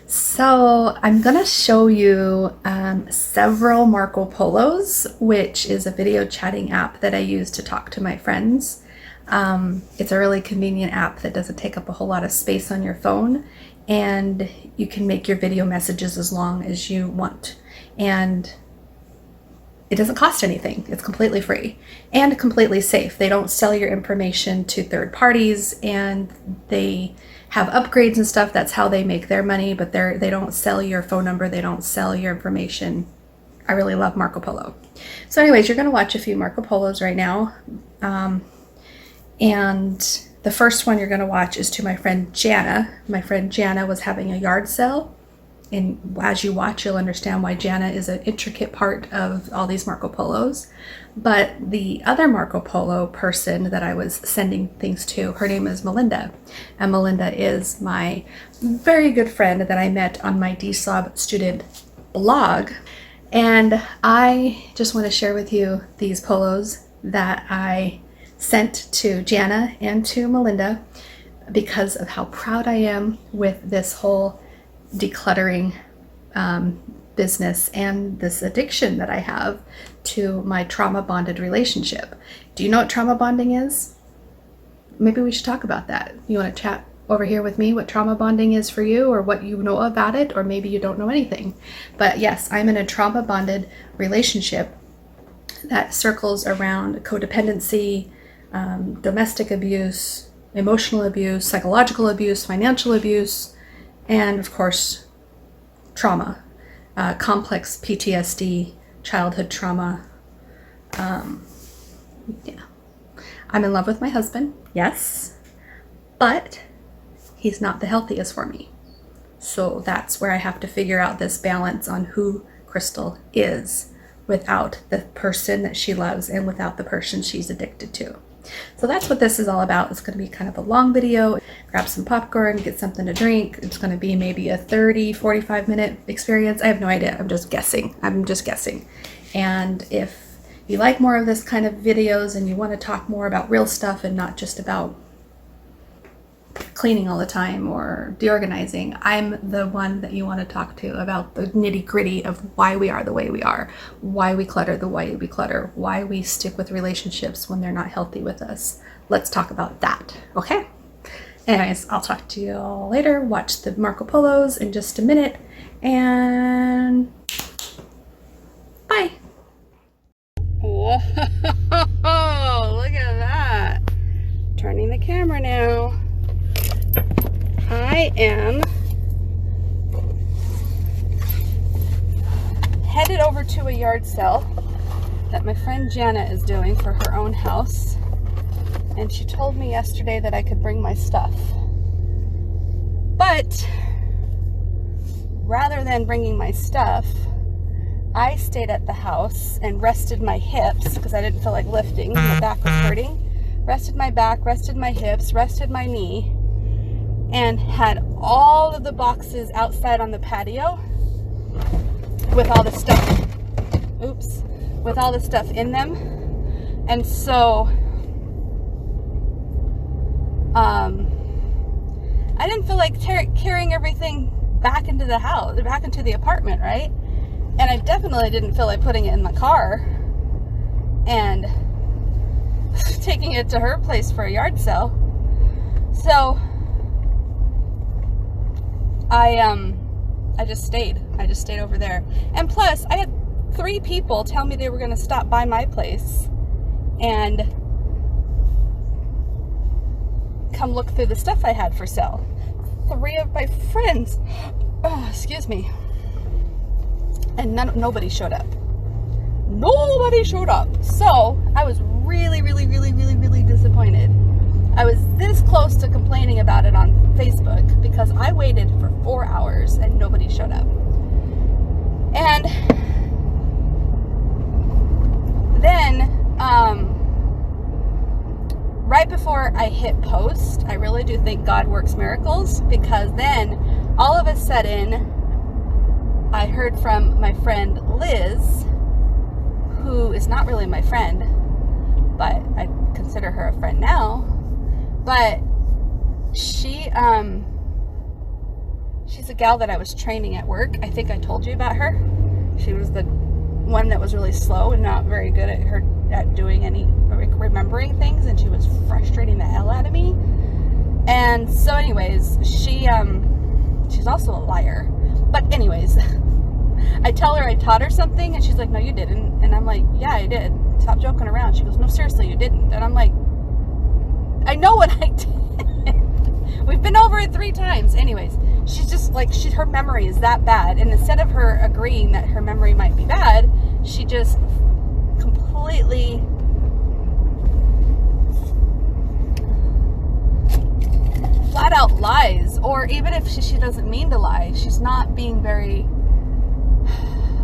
So I'm gonna show you several Marco Polos, which is a video chatting app that I use to talk to my friends. It's a really convenient app that doesn't take up a whole lot of space on your phone, and you can make your video messages as long as you want. And it doesn't cost anything. It's completely free and completely safe. They don't sell your information to third parties, and they have upgrades and stuff. That's how they make their money, but they don't sell your phone number. They don't sell your information. I really love Marco Polo. So anyways, you're going to watch a few Marco Polos right now. And the first one you're going to watch is to my friend Jana. My friend Jana was having a yard sale. And as you watch, you'll understand why Jana is an intricate part of all these Marco Polos. But the other Marco Polo person that I was sending things to, her name is Melinda. And Melinda is my very good friend that I met on my DSOB student blog. And I just want to share with you these polos that I sent to Jana and to Melinda because of how proud I am with this whole decluttering business and this addiction that I have to my trauma bonded relationship. Do you know what trauma bonding is? Maybe we should talk about that. You want to chat over here with me what trauma bonding is for you, or what you know about it, or maybe you don't know anything. But yes, I'm in a trauma bonded relationship that circles around codependency, domestic abuse, emotional abuse, psychological abuse, financial abuse, and of course, trauma, complex PTSD, childhood trauma. Yeah. I'm in love with my husband, yes, but he's not the healthiest for me. So that's where I have to figure out this balance on who Crystal is without the person that she loves and without the person she's addicted to. So that's what this is all about. It's going to be kind of a long video. Grab some popcorn, get something to drink. It's going to be maybe a 30-45 minute experience. I have no idea. I'm just guessing. And if you like more of this kind of videos and you want to talk more about real stuff and not just about cleaning all the time or deorganizing, I'm the one that you want to talk to about the nitty-gritty of why we are the way we are, why we clutter the way we clutter, why we stick with relationships when they're not healthy with us. Let's talk about that, okay? Anyways, I'll talk to you all later. Watch the Marco Polos in just a minute, and bye. Whoa, look at that. Turning the camera now. I am headed over to a yard sale that my friend Jana is doing for her own house, and she told me yesterday that I could bring my stuff. But rather than bringing my stuff, I stayed at the house and rested my hips because I didn't feel like lifting. My back was hurting. Rested my back, rested my hips, rested my knee, and had all of the boxes outside on the patio with all the stuff, with all the stuff in them. And so, I didn't feel like carrying everything back into the house, back into the apartment, right? And I definitely didn't feel like putting it in my car and taking it to her place for a yard sale. So, I just stayed over there. And plus, I had 3 people tell me they were going to stop by my place and come look through the stuff I had for sale. 3 of my friends, excuse me, and nobody showed up. Nobody showed up. So I was really disappointed. I was this close to complaining about it on Facebook because I waited for 4 hours and nobody showed up. And then, right before I hit post, I really do think God works miracles, because then all of a sudden I heard from my friend Liz, who is not really my friend, but I consider her a friend now. But she's a gal that I was training at work. I think I told you about her. She was the one that was really slow and not very good at doing any remembering things, and she was frustrating the hell out of me. And so anyways, she's also a liar. But anyways, I tell her I taught her something, and she's like, no, you didn't. And I'm like, yeah, I did. Stop joking around. She goes, no, seriously, you didn't. And I'm like, I know what I did. We've been over it 3 times. Anyways, she's just like, her memory is that bad. And instead of her agreeing that her memory might be bad, she just completely flat out lies. Or even if she doesn't mean to lie, she's not being very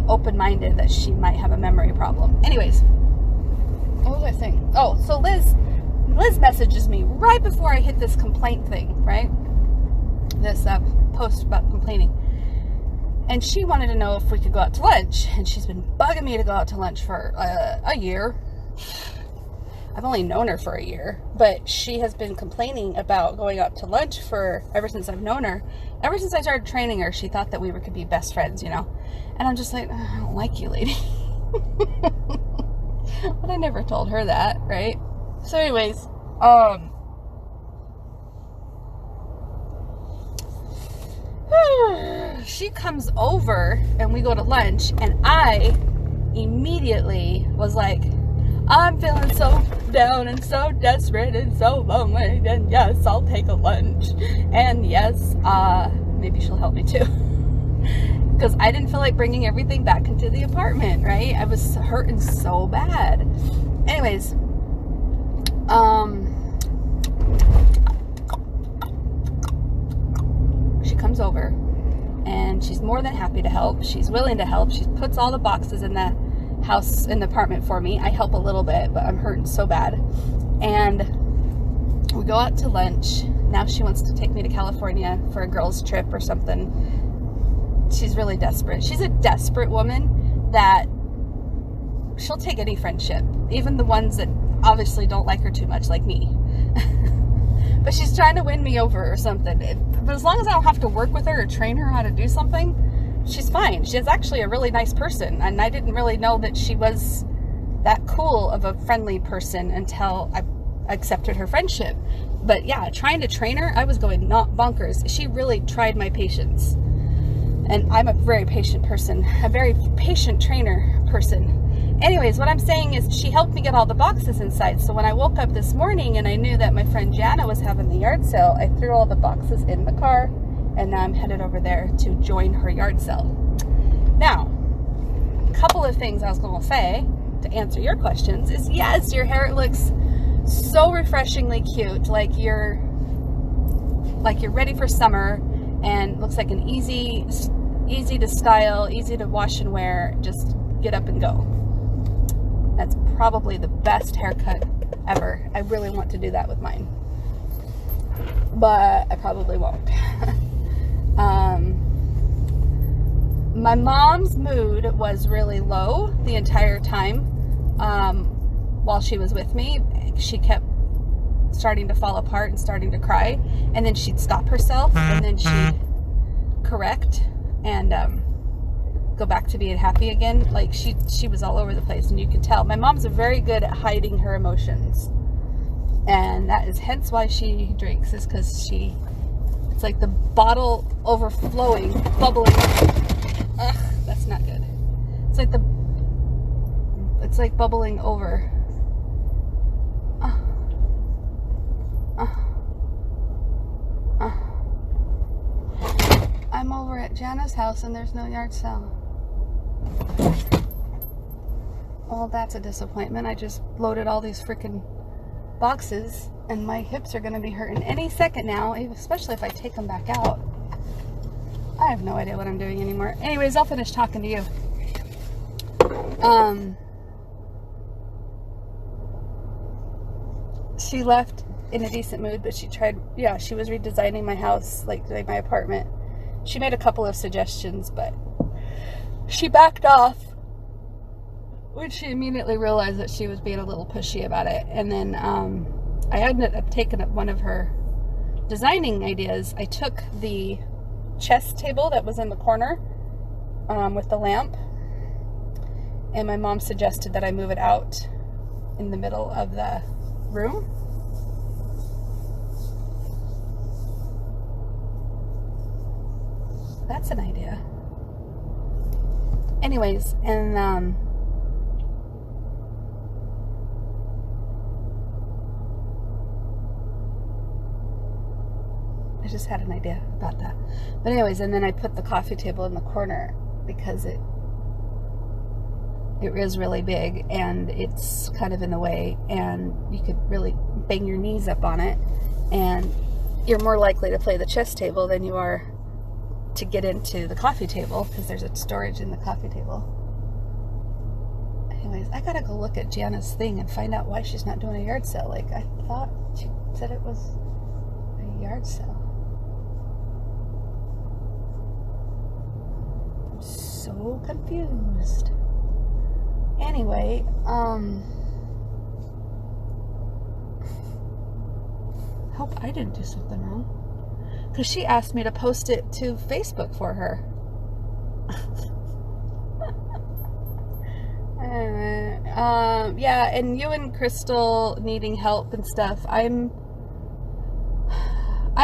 open-minded that she might have a memory problem. Anyways, what was I saying? Oh, so Liz messages me right before I hit this complaint thing, right? This post about complaining. And she wanted to know if we could go out to lunch. And she's been bugging me to go out to lunch for a year. I've only known her for a year. But she has been complaining about going out to lunch ever since I've known her. Ever since I started training her, she thought that we could be best friends, you know? And I'm just like, I don't like you, lady. But I never told her that, right? So anyways, she comes over and we go to lunch, and I immediately was like, I'm feeling so down and so desperate and so lonely, and yes, I'll take a lunch. And yes, maybe she'll help me too. Because I didn't feel like bringing everything back into the apartment, right? I was hurting so bad. Anyways, she comes over and she's more than happy to help. She's willing to help. She puts all the boxes in the house, in the apartment for me. I help a little bit, but I'm hurting so bad. And we go out to lunch. Now she wants to take me to California for a girls' trip or something. She's really desperate. She's a desperate woman that she'll take any friendship, even the ones that obviously don't like her too much, like me. But she's trying to win me over or something. But as long as I don't have to work with her or train her how to do something, she's fine. She's actually a really nice person, and I didn't really know that she was that cool of a friendly person until I accepted her friendship. But yeah, trying to train her, I was going not bonkers. She really tried my patience. And I'm a very patient person, a very patient trainer person. Anyways, what I'm saying is she helped me get all the boxes inside. So when I woke up this morning and I knew that my friend Jana was having the yard sale, I threw all the boxes in the car, and now I'm headed over there to join her yard sale. Now, a couple of things I was going to say to answer your questions is, yes, your hair looks so refreshingly cute, like you're ready for summer, and looks like an easy to style, easy to wash and wear, just get up and go. That's probably the best haircut ever. I really want to do that with mine, but I probably won't. My mom's mood was really low the entire time while she was with me. She kept starting to fall apart and starting to cry, and then she'd stop herself, and then she'd correct and go back to being happy again. Like she was all over the place, and you could tell. My mom's very good at hiding her emotions, and that is hence why she drinks, is because it's like the bottle overflowing, bubbling. Ugh, that's not good. It's like bubbling over. I'm over at Jana's house and there's no yard sale. Well, that's a disappointment. I just loaded all these freaking boxes and my hips are going to be hurting any second now, especially if I take them back out. I have no idea what I'm doing anymore. Anyways, I'll finish talking to you. She left in a decent mood, but she was redesigning my house, like my apartment. She made a couple of suggestions, but she backed off when she immediately realized that she was being a little pushy about it. And then I ended up taking up one of her designing ideas. I took the chess table that was in the corner with the lamp. And my mom suggested that I move it out in the middle of the room. That's an idea. Anyways, and I just had an idea about that. But anyways, and then I put the coffee table in the corner because it is really big and it's kind of in the way, and you could really bang your knees up on it, and you're more likely to play the chess table than you are to get into the coffee table because there's a storage in the coffee table. Anyways, I gotta go look at Jana's thing and find out why she's not doing a yard sale. Like, I thought she said it was a yard sale. I'm so confused. Anyway, hope I didn't do something wrong. Because she asked me to post it to Facebook for her. Yeah, and you and Crystal needing help and stuff. I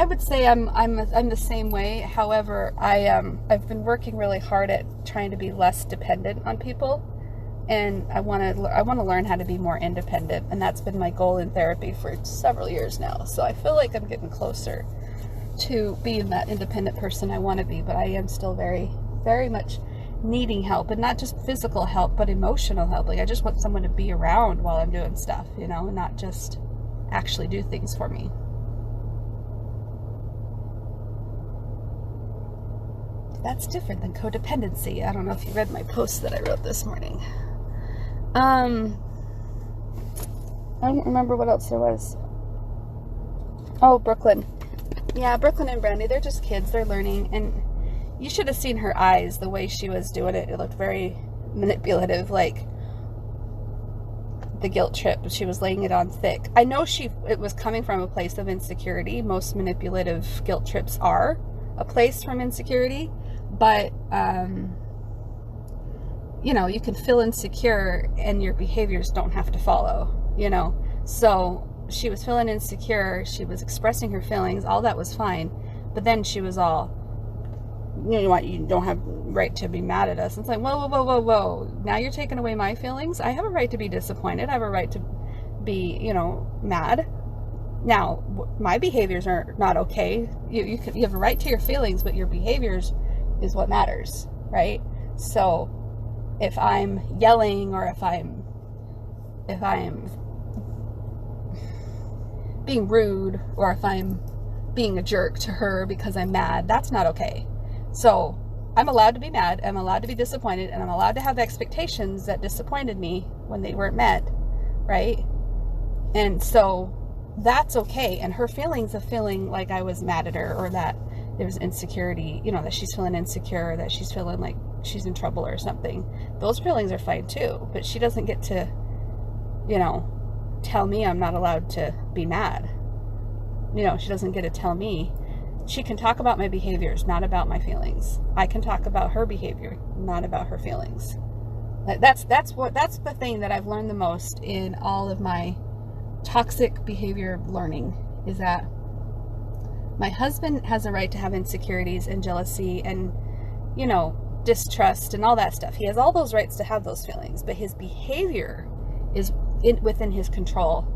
would say I'm the same way. However, I've been working really hard at trying to be less dependent on people, and I want to learn how to be more independent, and that's been my goal in therapy for several years now. So I feel like I'm getting closer to being that independent person I want to be, but I am still very, very much needing help, and not just physical help, but emotional help. Like, I just want someone to be around while I'm doing stuff, you know, and not just actually do things for me. That's different than codependency. I don't know if you read my post that I wrote this morning. I don't remember what else there was. Oh, Brooklyn. Yeah, Brooklyn and Brandy, they're just kids. They're learning. And you should have seen her eyes, the way she was doing it. It looked very manipulative, like the guilt trip. She was laying it on thick. I know it was coming from a place of insecurity. Most manipulative guilt trips are a place from insecurity. But, you know, you can feel insecure and your behaviors don't have to follow, you know. So she was feeling insecure. She was expressing her feelings. All that was fine. But then she was all, you know what, you don't have right to be mad at us. It's like, whoa, whoa, whoa, whoa, whoa. Now you're taking away my feelings. I have a right to be disappointed. I have a right to be, you know, mad. Now, my behaviors are not okay. You have a right to your feelings, but your behaviors is what matters, right? So if I'm yelling, or if I'm being rude, or if I'm being a jerk to her because I'm mad, that's not okay. So I'm allowed to be mad, I'm allowed to be disappointed, and I'm allowed to have expectations that disappointed me when they weren't met, right? And so that's okay. And her feelings of feeling like I was mad at her, or that there was insecurity, you know, that she's feeling insecure, that she's feeling like she's in trouble or something, those feelings are fine too. But she doesn't get to, you know, tell me I'm not allowed to be mad. You know, she doesn't get to tell me. She can talk about my behaviors, not about my feelings. I can talk about her behavior, not about her feelings. That's the thing that I've learned the most in all of my toxic behavior learning, is that my husband has a right to have insecurities and jealousy and, you know, distrust and all that stuff. He has all those rights to have those feelings, but his behavior is within his control.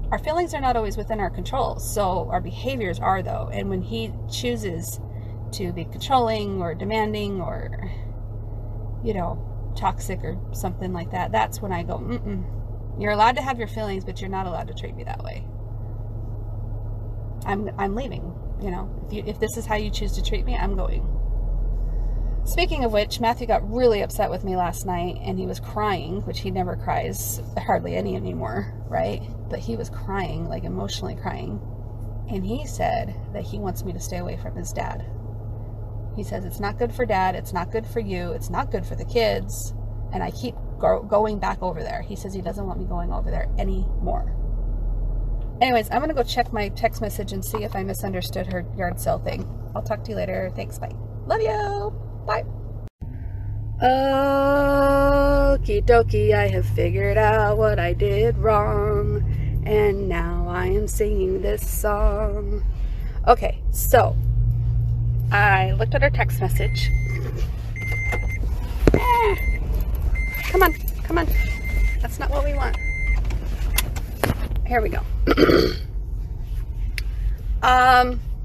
Our feelings are not always within our control, so our behaviors are, though. And when he chooses to be controlling or demanding or, you know, toxic or something like that, that's when I go, you're allowed to have your feelings, but you're not allowed to treat me that way. I'm leaving, you know. If this is how you choose to treat me, I'm going. Speaking of which, Matthew got really upset with me last night, and he was crying, which he never cries hardly any anymore, right? But he was crying, like emotionally crying. And he said that he wants me to stay away from his dad. He says, it's not good for dad, it's not good for you, it's not good for the kids. And I keep going back over there. He says he doesn't want me going over there anymore. Anyways, I'm gonna go check my text message and see if I misunderstood her yard sale thing. I'll talk to you later. Thanks, bye. Love you. Bye. Okie dokie, I have figured out what I did wrong, and now I am singing this song. Okay, so I looked at her text message. Come on, come on. That's not what we want. Here we go.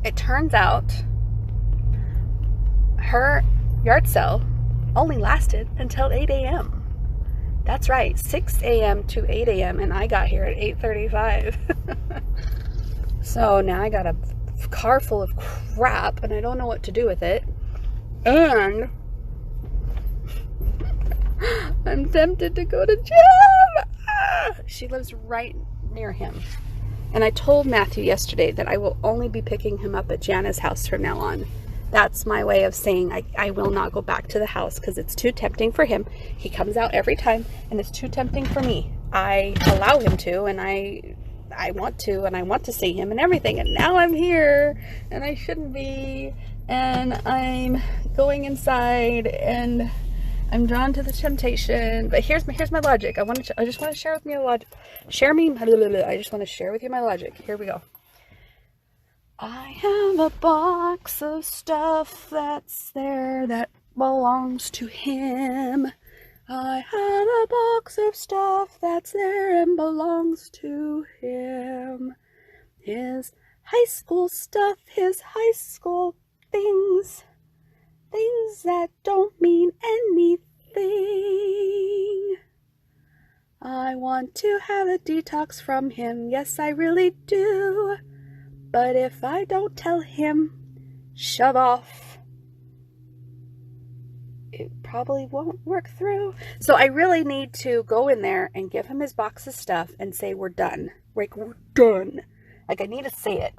It turns out her yard sale only lasted until 8 a.m. That's right, 6 a.m. to 8 a.m. and I got here at 8:35. So now I got a car full of crap and I don't know what to do with it. And I'm tempted to go to Jim. She lives right near him. And I told Matthew yesterday that I will only be picking him up at Jana's house from now on. That's my way of saying I will not go back to the house because it's too tempting for him. He comes out every time and it's too tempting for me. I allow him to, and I want to, and I want to see him and everything. And now I'm here and I shouldn't be. And I'm going inside and I'm drawn to the temptation. But here's my logic. I just want to share with me a logic. I just want to share with you my logic. Here we go. I have a box of stuff that's there that belongs to him. I have a box of stuff that's there and belongs to him. His high school stuff, his high school things that don't mean anything. I want to have a detox from him, yes I really do. But if I don't tell him, shove off, it probably won't work through. So I really need to go in there and give him his box of stuff and say, we're done. Like, we're done. Like, I need to say it.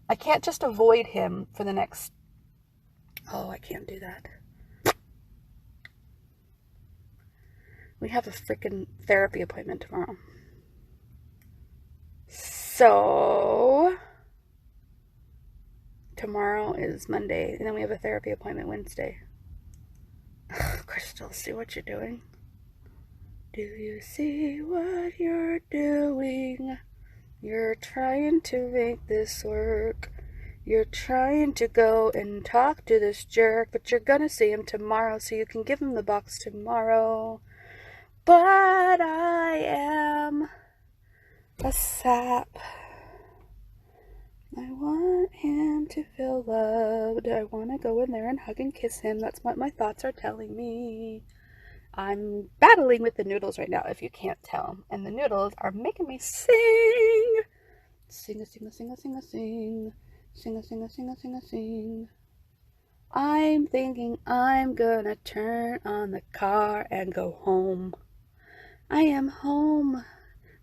I can't just avoid him for the next... Oh, I can't do that. We have a freaking therapy appointment tomorrow. So, tomorrow is Monday, and then we have a therapy appointment Wednesday. Crystal, see what you're doing? Do you see what you're doing? You're trying to make this work. You're trying to go and talk to this jerk, but you're gonna see him tomorrow, so you can give him the box tomorrow. But I am a sap. I want him to feel loved. I want to go in there and hug and kiss him. That's what my thoughts are telling me. I'm battling with the noodles right now, if you can't tell. And the noodles are making me sing. Sing a sing a sing a sing a sing. Sing a sing a sing a sing a sing. I'm thinking I'm gonna turn on the car and go home. I am home.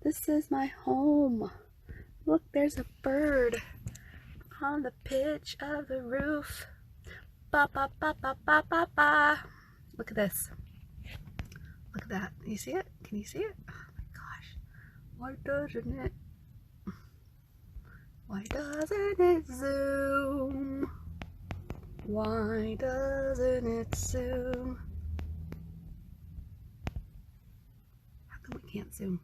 This is my home. Look, there's a bird on the pitch of the roof. Ba ba ba ba ba ba ba. Look at this. Look at that. You see it? Can you see it? Oh my gosh. Why doesn't it? Why doesn't it zoom? Why doesn't it zoom? How come we can't zoom?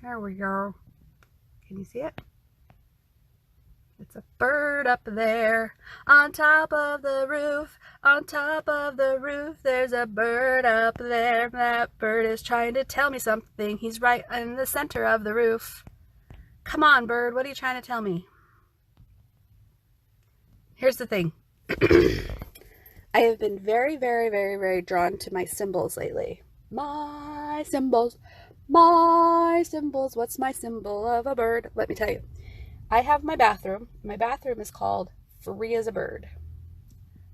There we go. Can you see it? It's a bird up there on top of the roof. On top of the roof, there's a bird up there. That bird is trying to tell me something. He's right in the center of the roof. Come on, bird. What are you trying to tell me? Here's the thing. I have been very, very, very, very drawn to my symbols lately. My symbols. My symbols. What's my symbol of a bird? Let me tell you. I have my bathroom. My bathroom is called Free as a Bird.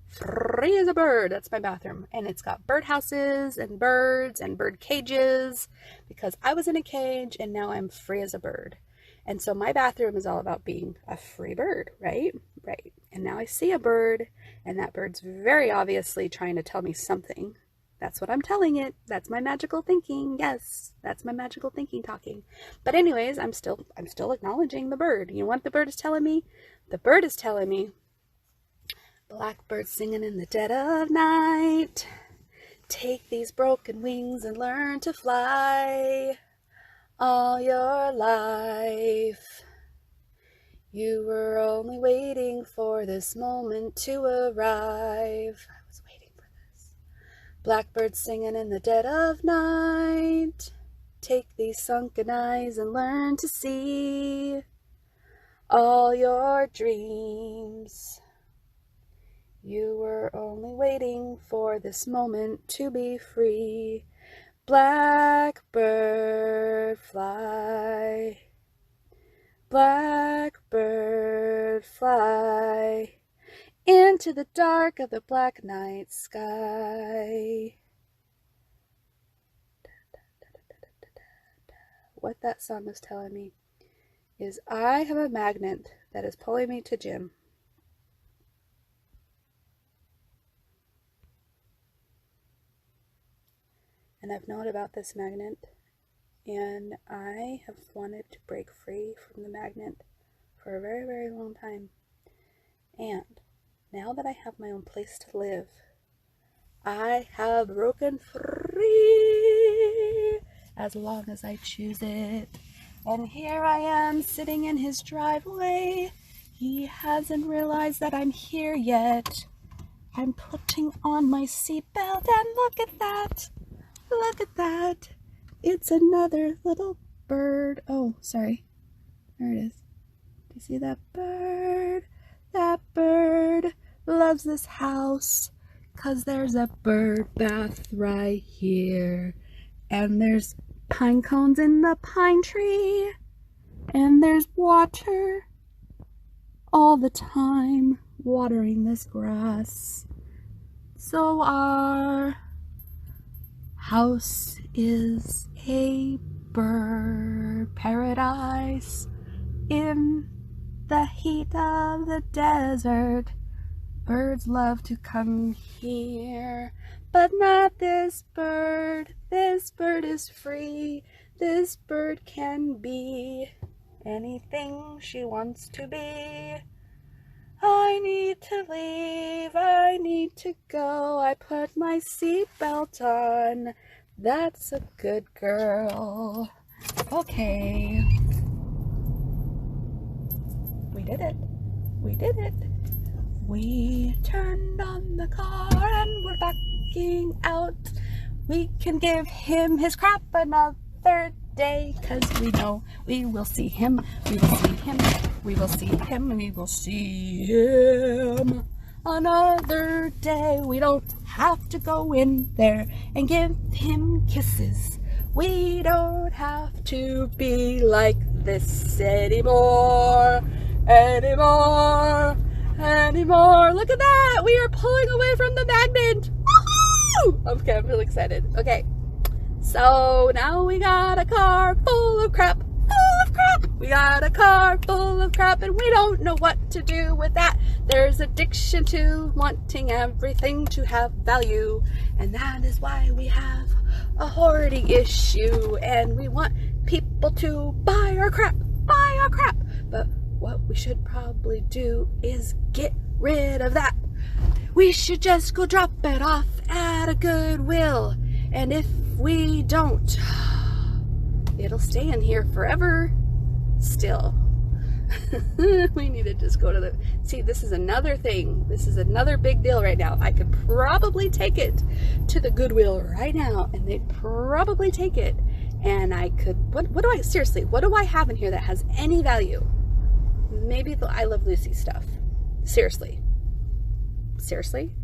Free as a bird. That's my bathroom. And it's got birdhouses and birds and bird cages because I was in a cage and now I'm free as a bird. And so my bathroom is all about being a free bird, right? Right. And now I see a bird and that bird's very obviously trying to tell me something. That's what I'm telling it. That's my magical thinking. Yes, that's my magical thinking talking. But anyways, I'm still acknowledging the bird. You know what the bird is telling me? The bird is telling me, blackbird singing in the dead of night. Take these broken wings and learn to fly. All your life, you were only waiting for this moment to arrive. I was waiting for this. Blackbird singing in the dead of night. Take these sunken eyes and learn to see all your dreams. You were only waiting for this moment to be free. Blackbird fly, blackbird fly, into the dark of the black night sky. What that song is telling me is I have a magnet that is pulling me to Jim. And I've known about this magnet, and I have wanted to break free from the magnet for a very, very long time. And now that I have my own place to live, I have broken free as long as I choose it. And here I am sitting in his driveway. He hasn't realized that I'm here yet. I'm putting on my seatbelt, and look at that. Look at that. It's another little bird. Oh, sorry. There it is. Do you see that bird? That bird loves this house, 'cause there's a bird bath right here. And there's pine cones in the pine tree. And there's water all the time watering this grass. So our house is a bird paradise in the heat of the desert. Birds love to come here, but not this bird. This bird is free. This bird can be anything she wants to be. I need to leave, I need to go. I put my seatbelt on. That's a good girl. Okay. We did it. We did it. We turned on the car and we're backing out. We can give him his crap another day, 'cause we know we will see him. We will see him. We will see him, and we will see him another day. We don't have to go in there and give him kisses. We don't have to be like this anymore, anymore, anymore. Look at that! We are pulling away from the magnet. Woo-hoo! Okay, I'm really excited. Okay, so now we got a car full of crap. We got a car full of crap, and we don't know what to do with that. There's addiction to wanting everything to have value, and that is why we have a hoarding issue, and we want people to buy our crap, buy our crap. But what we should probably do is get rid of that. We should just go drop it off at a Goodwill, and if we don't, it'll stay in here forever. Still. We need to just go to the... See, this is another thing. This is another big deal right now. I could probably take it to the Goodwill right now, and they'd probably take it. And I could... What do I... Seriously, what do I have in here that has any value? Maybe the I Love Lucy stuff. Seriously. Seriously?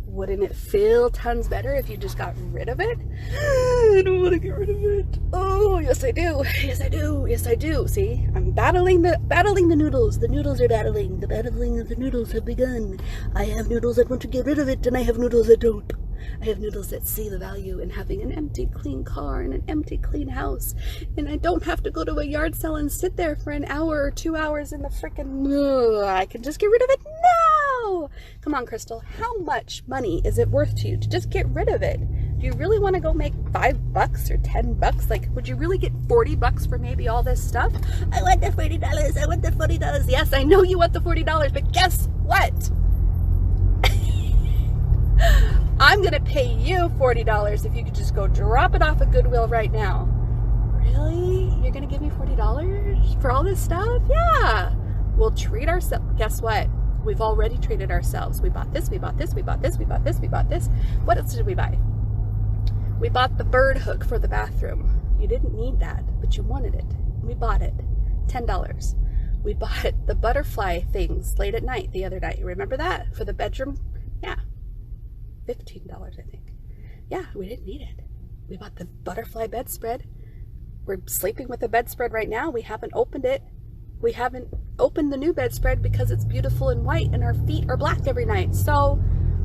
Wouldn't it feel tons better if you just got rid of it? I don't want to get rid of it. Oh, yes I do. Yes I do. Yes I do. See, I'm battling the noodles. The noodles are battling. The battling of the noodles have begun. I have noodles that want to get rid of it, and I have noodles that don't. I have noodles that see the value in having an empty, clean car and an empty, clean house. And I don't have to go to a yard sale and sit there for an hour or 2 hours in the frickin'... I can just get rid of it now! Come on, Crystal. How much money is it worth to you to just get rid of it? Do you really want to go make $5 or $10? Like, would you really get $40 for maybe all this stuff? I want the $40. I want the $40. Yes, I know you want the $40, but guess what? I'm going to pay you $40 if you could just go drop it off at Goodwill right now. Really? You're going to give me $40 for all this stuff? Yeah. We'll treat ourselves. Guess what? We've already treated ourselves. We bought this, we bought this, we bought this, we bought this, we bought this. What else did we buy? We bought the bird hook for the bathroom. You didn't need that, but you wanted it. We bought it. $10. We bought the butterfly things late at night the other night. You remember that? For the bedroom? Yeah. $15, I think. Yeah, we didn't need it. We bought the butterfly bedspread. We're sleeping with the bedspread right now. We haven't opened it. We haven't opened the new bedspread because it's beautiful and white and our feet are black every night. So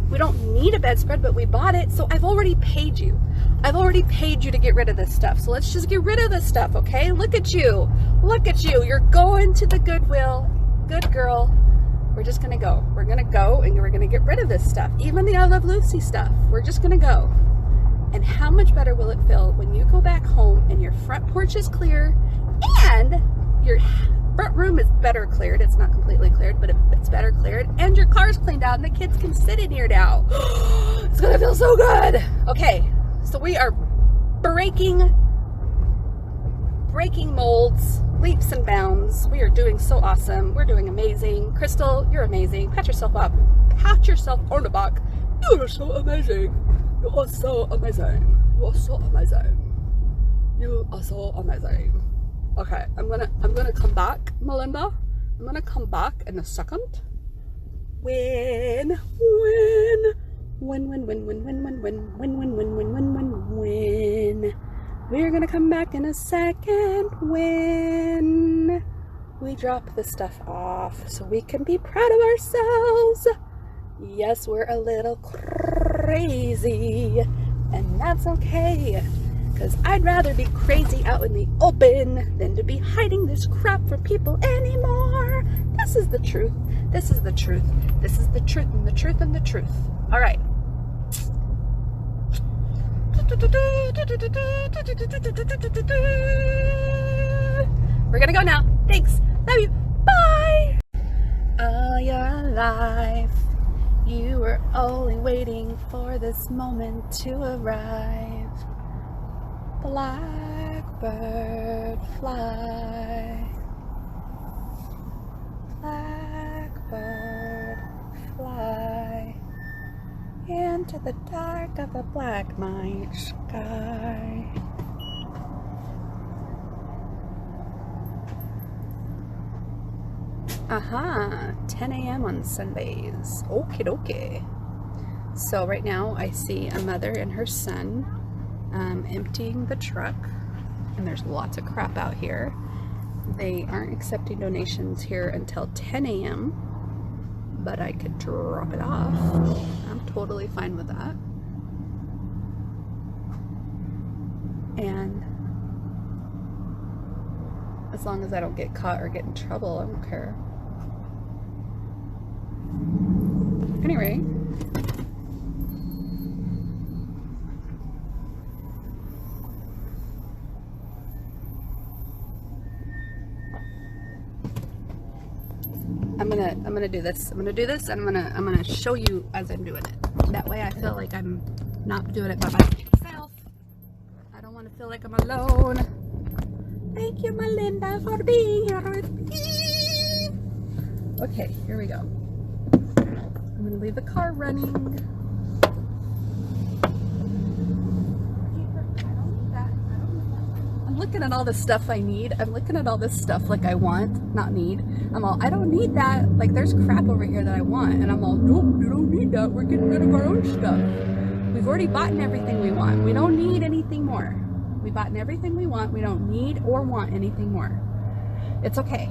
we don't need a bedspread, but we bought it. So I've already paid you. I've already paid you to get rid of this stuff. So let's just get rid of this stuff, okay? Look at you. Look at you. You're going to the Goodwill. Good girl. We're just going to go. We're going to go and we're going to get rid of this stuff. Even the I Love Lucy stuff. We're just going to go. And how much better will it feel when you go back home and your front porch is clear and your front room is better cleared. It's not completely cleared, but it's better cleared. And your car's cleaned out and the kids can sit in here now. It's going to feel so good. Okay, so we are breaking molds, leaps and bounds. We are doing so awesome. We're doing amazing. Crystal, you're amazing. Pat yourself up. Pat yourself on the back. You're so amazing. You are so amazing. You are so amazing. You are so amazing. Okay, I'm gonna come back, Melinda. I'm gonna come back in a second. When we're gonna come back in a second when we drop the stuff off so we can be proud of ourselves. Yes, we're a little crazy, and that's okay, because I'd rather be crazy out in the open than to be hiding this crap from people anymore. This is the truth. This is the truth. This is the truth and the truth and the truth. All right. We're gonna go now. Thanks. Love you. Bye. All your life, you were only waiting for this moment to arrive. Blackbird fly. Blackbird fly into the dark of the black night sky. Aha, 10 a.m. on Sundays. Okie dokie. So right now I see a mother and her son emptying the truck, and there's lots of crap out here. They aren't accepting donations here until 10 a.m., but I could drop it off. I'm totally fine with that. And as long as I don't get caught or get in trouble, I don't care. Anyway, I'm gonna do this. I'm gonna do this, and I'm gonna show you as I'm doing it. That way, I feel like I'm not doing it by myself. I don't want to feel like I'm alone. Thank you, Melinda, for being here with me. Okay, here we go. I'm gonna leave the car running. I'm looking at all the stuff I need. I'm looking at all this stuff like I want, not need. I'm all, I don't need that. Like, there's crap over here that I want. And I'm all, nope, you don't need that. We're getting rid of our own stuff. We've already bought everything we want. We don't need anything more. We bought everything we want. We don't need or want anything more. It's okay.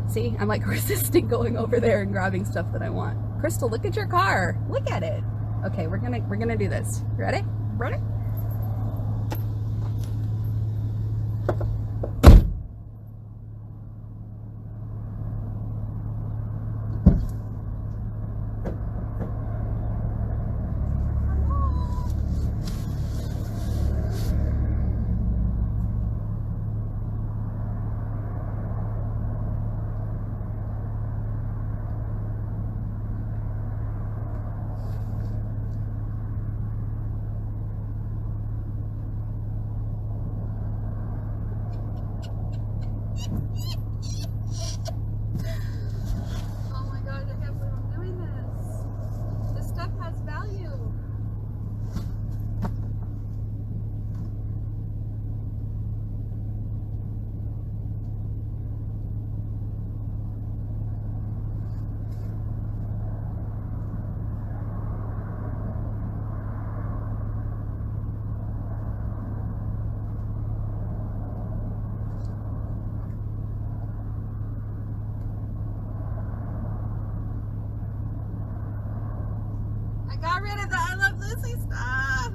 See, I'm like resisting going over there and grabbing stuff that I want. Crystal, look at your car. Look at it. Okay, we're gonna do this. Ready? Ready? got rid of the I Love Lucy stuff.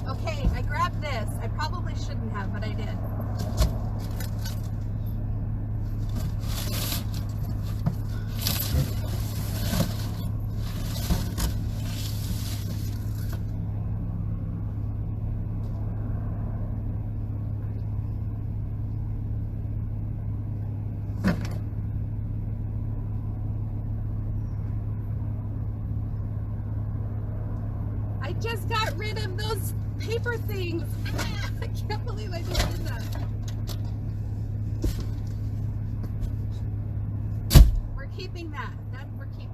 Okay, I grabbed this. I probably shouldn't have, but I did. I just got rid of those paper things. I can't believe I just did that. We're keeping that. That we're keeping.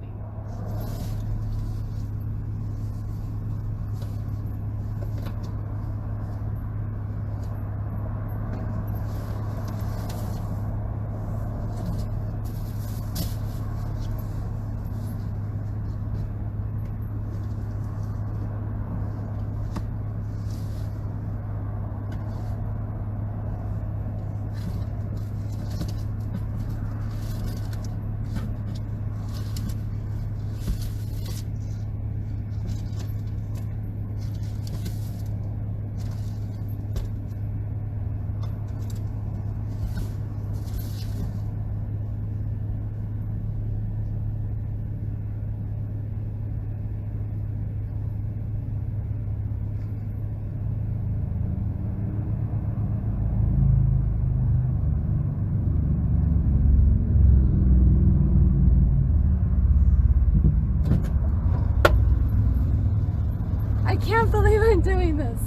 I can't believe I'm doing this.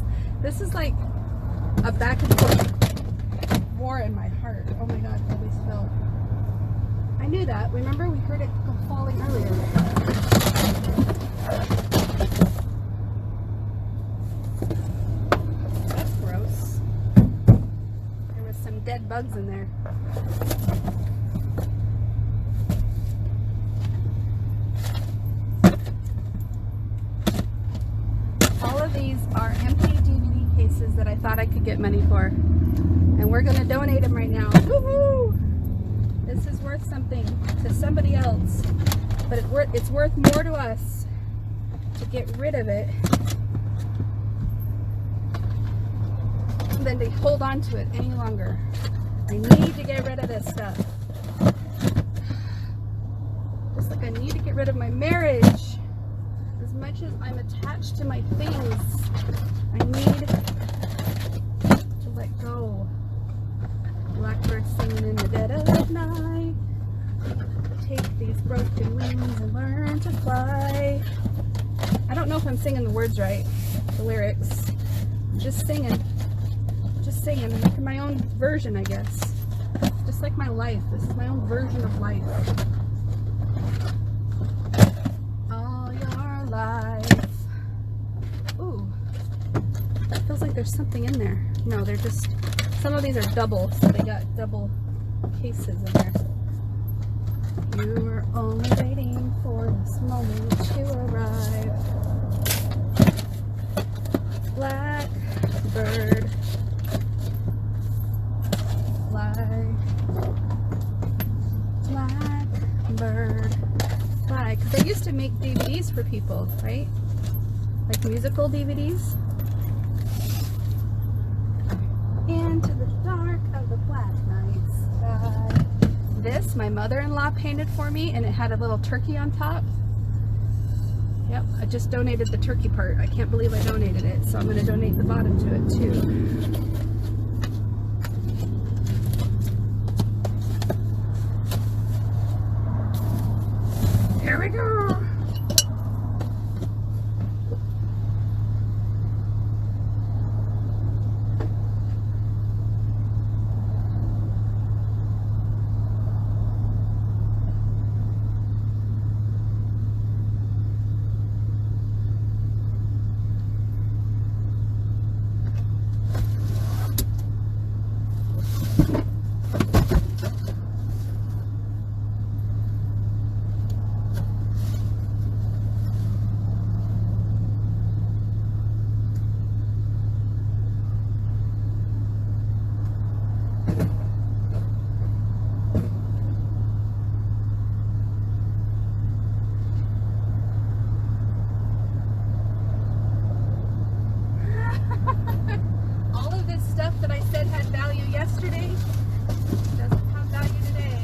This is like a back and forth war in my heart. Oh my God, I really spilled. I knew that. Remember, we heard it falling earlier. That's gross. There was some dead bugs in there. These are empty DVD cases that I thought I could get money for, and we're gonna donate them right now. Woohoo! This is worth something to somebody else, but it's worth more to us to get rid of it than to hold on to it any longer. I need to get rid of this stuff, just like I need to get rid of my marriage. As much as I'm attached to my things, I need to let go. Blackbird singing in the dead of night. Take these broken wings and learn to fly. I don't know if I'm singing the words right, the lyrics. Just singing. I'm making my own version, I guess. Just like my life. This is my own version of life. Life. Ooh, it feels like there's something in there. No, they're just, some of these are double, so they got double cases in there. You were only waiting for this moment to arrive. Blackbird, fly. Blackbird, fly. Because I used to make DVDs for people, right? like musical DVDs. Into the dark of the black night sky. This my mother-in-law painted for me, and it had a little turkey on top. Yep, I just donated the turkey part. I can't believe I donated it, so I'm going to donate the bottom to it too. Here we go. All of this stuff that I said had value yesterday doesn't have value today.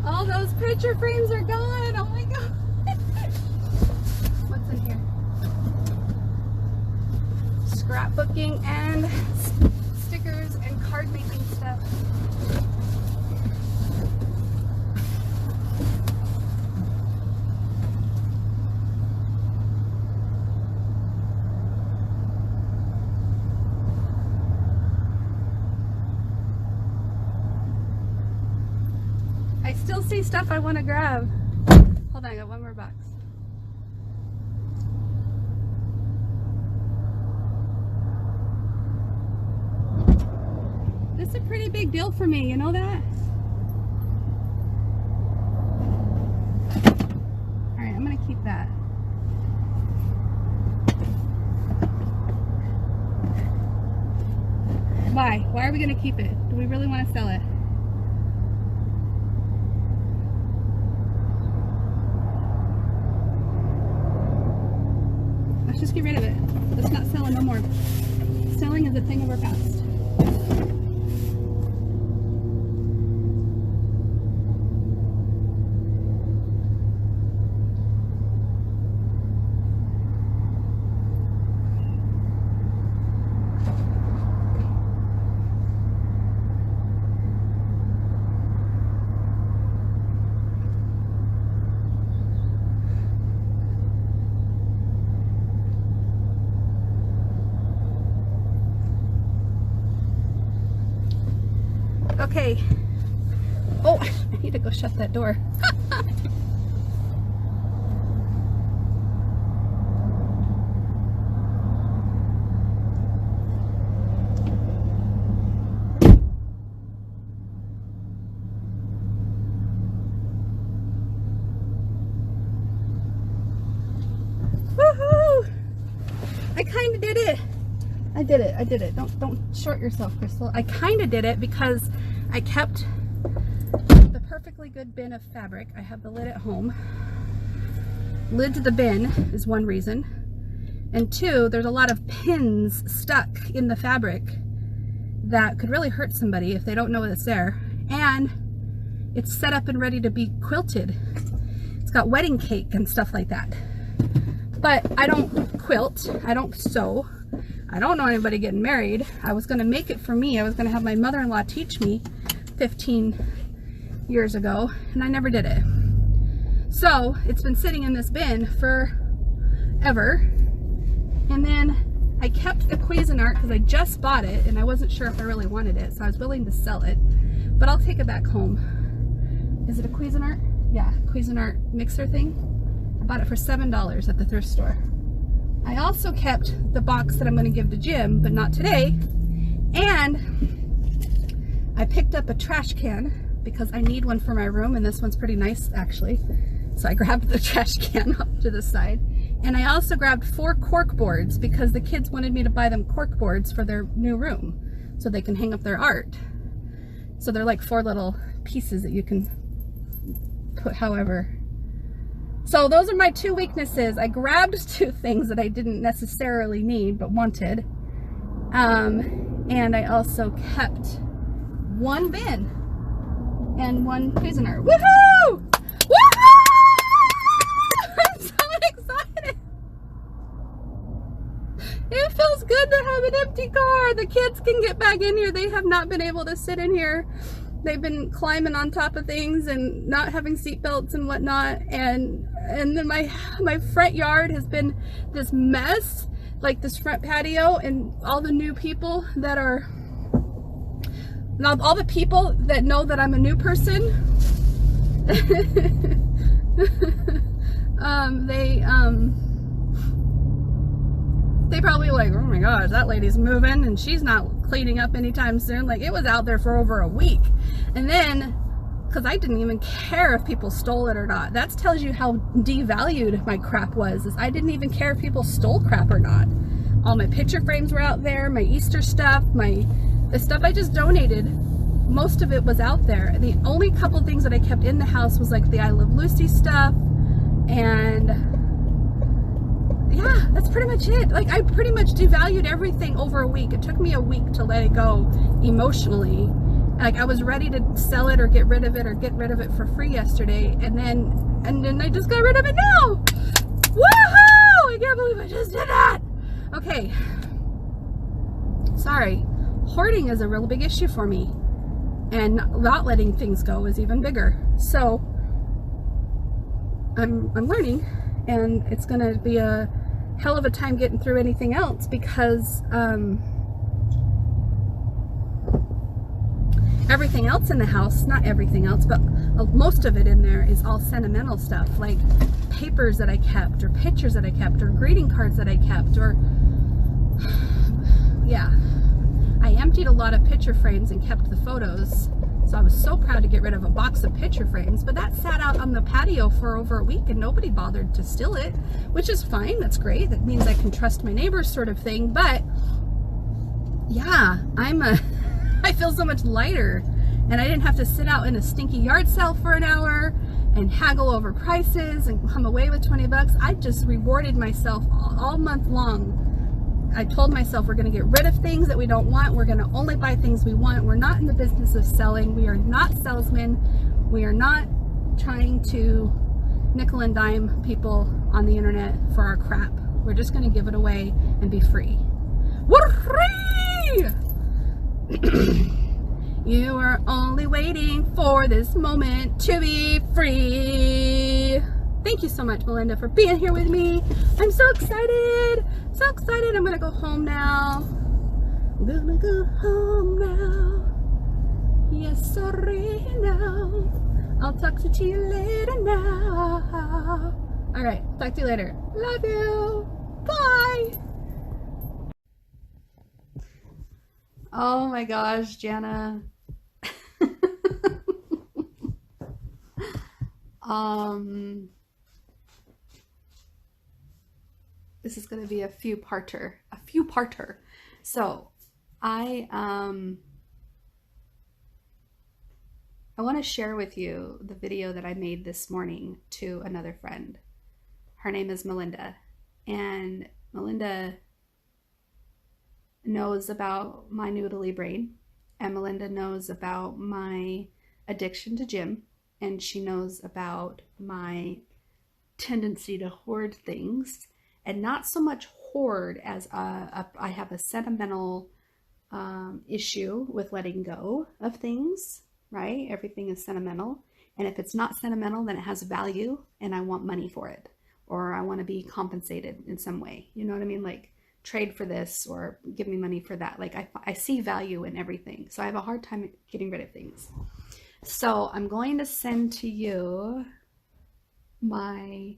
All those picture frames are gone. Oh my god. What's in here? Scrapbooking and stickers and card making stuff. I still see stuff I want to grab. Hold on, I got one more box. This is a pretty big deal for me, you know that? Alright, I'm gonna keep that. Why? Why are we gonna keep it? Do we really want to sell it? Let's just get rid of it. Let's not sell it no more. Selling is a thing of our past. Okay. Oh, I need to go shut that door. Woohoo! I kind of did it. I did it. Don't short yourself, Crystal. I kind of did it because I kept the perfectly good bin of fabric. I have the lid at home. Lid to the bin is one reason. And two, there's a lot of pins stuck in the fabric that could really hurt somebody if they don't know it's there. And it's set up and ready to be quilted. It's got wedding cake and stuff like that. But I don't quilt, I don't sew. I don't know anybody getting married. I was gonna make it for me. I was gonna have my mother-in-law teach me 15 years ago, and I never did it. So it's been sitting in this bin forever. And then I kept the Cuisinart because I just bought it and I wasn't sure if I really wanted it, so I was willing to sell it. But I'll take it back home. Is it a Cuisinart? Yeah, Cuisinart mixer thing. I bought it for $7 at the thrift store. I also kept the box that I'm going to give to Jim, but not today. And I picked up a trash can because I need one for my room, and this one's pretty nice actually. So I grabbed the trash can off to the side. And I also grabbed 4 cork boards because the kids wanted me to buy them cork boards for their new room so they can hang up their art. So they're like 4 little pieces that you can put however. So those are my 2 weaknesses. I grabbed 2 things that I didn't necessarily need but wanted. And I also kept 1 bin and 1 Cuisinart. Woohoo! Woohoo! I'm so excited. It feels good to have an empty car. The kids can get back in here. They have not been able to sit in here. They've been climbing on top of things and not having seat belts and whatnot. And then my front yard has been this mess, like this front patio, and all the new people that are, all the people that know that I'm a new person. They probably like, oh my god, that lady's moving and she's not cleaning up anytime soon. Like, it was out there for over a week. And then, because I didn't even care if people stole it or not. That tells you how devalued my crap was, is I didn't even care if people stole crap or not. All my picture frames were out there, my Easter stuff, the stuff I just donated, most of it was out there. The only couple things that I kept in the house was like the I Love Lucy stuff, and yeah, that's pretty much it. Like, I pretty much devalued everything over a week. It took me a week to let it go emotionally. Like, I was ready to sell it or get rid of it for free yesterday, and then I just got rid of it now. Woohoo! I can't believe I just did that. Okay. Sorry. Hoarding is a real big issue for me, and not letting things go is even bigger. So I'm learning, and it's gonna be a hell of a time getting through anything else, because everything else in the house, not everything else, but most of it in there is all sentimental stuff, like papers that I kept, or pictures that I kept, or greeting cards that I kept, or yeah, I emptied a lot of picture frames and kept the photos. So I was so proud to get rid of a box of picture frames, but that sat out on the patio for over a week and nobody bothered to steal it, which is fine. That's great. That means I can trust my neighbors, sort of thing. But yeah, I feel so much lighter, and I didn't have to sit out in a stinky yard sale for an hour and haggle over prices and come away with 20 bucks. I just rewarded myself all month long. I told myself, we're going to get rid of things that we don't want. We're going to only buy things we want. We're not in the business of selling. We are not salesmen. We are not trying to nickel and dime people on the internet for our crap. We're just going to give it away and be free. We're free! You are only waiting for this moment to be free. Thank you so much, Melinda, for being here with me. I'm so excited. So excited. I'm gonna go home now. I'm gonna go home now. Yes, sorry now. I'll talk to you later now. All right, talk to you later. Love you. Bye. Oh my gosh, Jana. This is going to be a few-parter. So I I want to share with you the video that I made this morning to another friend. Her name is Melinda, and Melinda knows about my noodly brain, and Melinda knows about my addiction to gym, and she knows about my tendency to hoard things, and not so much hoard as I have a sentimental issue with letting go of things, right? Everything is sentimental. And if it's not sentimental, then it has value and I want money for it, or I want to be compensated in some way. You know what I mean? Like trade for this or give me money for that. Like I see value in everything. So I have a hard time getting rid of things. So I'm going to send to you my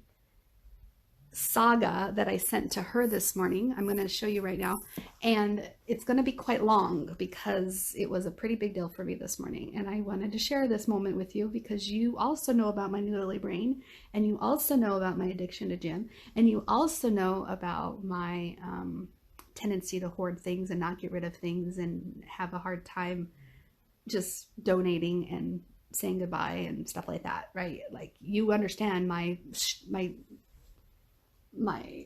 saga that I sent to her this morning. I'm going to show you right now, and it's going to be quite long because it was a pretty big deal for me this morning, and I wanted to share this moment with you because you also know about my noodly brain, and you also know about my addiction to gym, and you also know about my tendency to hoard things and not get rid of things and have a hard time just donating and saying goodbye and stuff like that, right? Like you understand my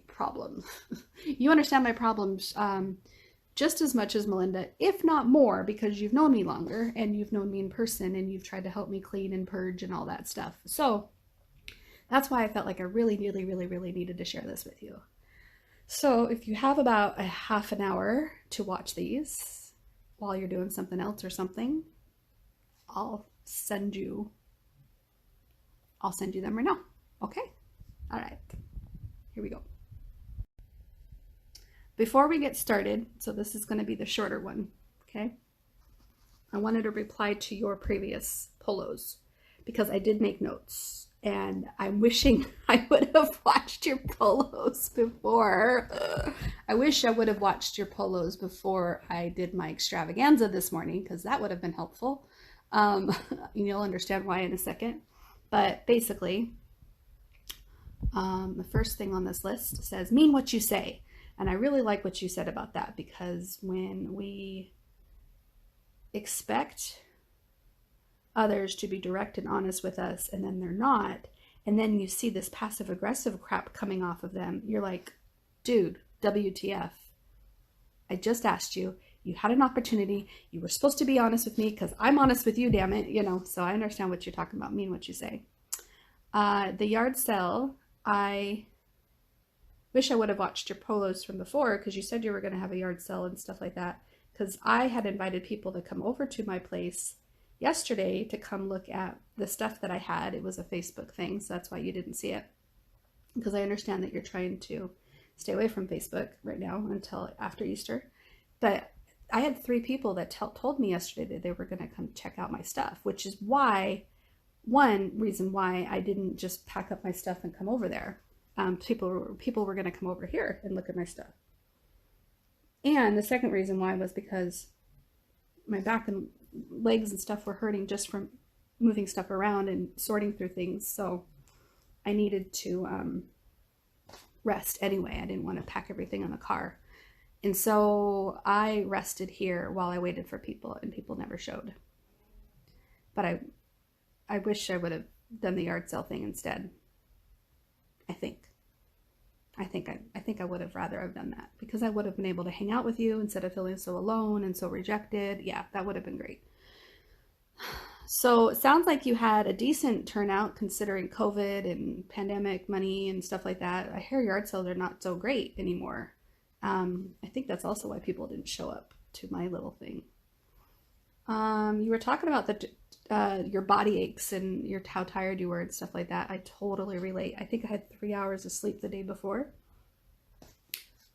problem. You understand my problems just as much as Melinda, if not more, because you've known me longer and you've known me in person and you've tried to help me clean and purge and all that stuff. So that's why I felt like I really needed to share this with you. So if you have about a half an hour to watch these while you're doing something else or something, I'll send you them right now. Okay? All right. Here we go. Before we get started, so this is going to be the shorter one, okay? I wanted to reply to your previous polos because I did make notes, and I'm wishing I would have watched your polos before. I wish I would have watched your polos before I did my extravaganza this morning because that would have been helpful. You'll understand why in a second. But basically, the first thing on this list says, mean what you say. And I really like what you said about that, because when we expect others to be direct and honest with us and then they're not, and then you see this passive aggressive crap coming off of them, you're like, dude, WTF. I just asked you. You had an opportunity. You were supposed to be honest with me because I'm honest with you, damn it. So I understand what you're talking about. Mean what you say. The yard sale, I wish I would have watched your polos from before because you said you were going to have a yard sale and stuff like that, because I had invited people to come over to my place yesterday to come look at the stuff that I had. It was a Facebook thing, so that's why you didn't see it, because I understand that you're trying to stay away from Facebook right now until after Easter. But I had 3 people that told me yesterday that they were going to come check out my stuff, which is why one reason why I didn't just pack up my stuff and come over there. People were going to come over here and look at my stuff. And the second reason why was because my back and legs and stuff were hurting just from moving stuff around and sorting through things. So I needed to rest anyway. I didn't want to pack everything on the car. And so I rested here while I waited for people, and people never showed. But I wish I would have done the yard sale thing instead. I think I would have rather have done that, because I would have been able to hang out with you instead of feeling so alone and so rejected. Yeah, that would have been great. So it sounds like you had a decent turnout considering COVID and pandemic money and stuff like that. I hear yard sales are not so great anymore. I think that's also why people didn't show up to my little thing. You were talking about your body aches and how tired you were and stuff like that. I totally relate. I think I had 3 hours of sleep the day before.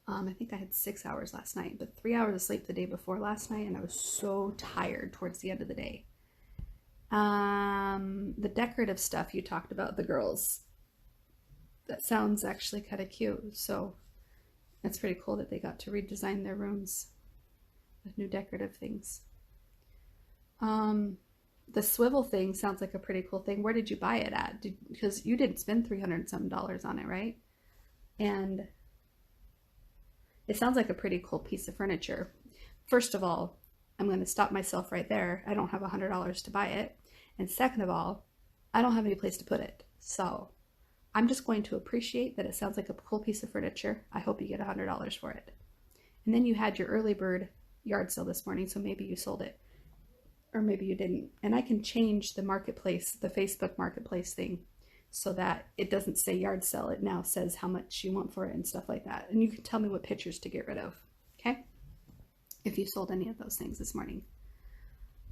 I think I had 6 hours last night, but 3 hours of sleep the day before last night, and I was so tired towards the end of the day. The decorative stuff you talked about, the girls, that sounds actually kind of cute. So that's pretty cool that they got to redesign their rooms with new decorative things. The swivel thing sounds like a pretty cool thing. Where did you buy it at? Because you didn't spend $300 and some on it, right? And It sounds like a pretty cool piece of furniture. First of all, I'm going to stop myself right there. I don't have $100 to buy it. And second of all, I don't have any place to put it. So I'm just going to appreciate that it sounds like a cool piece of furniture. I hope you get $100 for it. And then you had your early bird yard sale this morning, so maybe you sold it. Or maybe you didn't. And I can change the marketplace, the Facebook marketplace thing, so that it doesn't say yard sale. It now says how much you want for it and stuff like that. And you can tell me what pictures to get rid of, okay? If you sold any of those things this morning.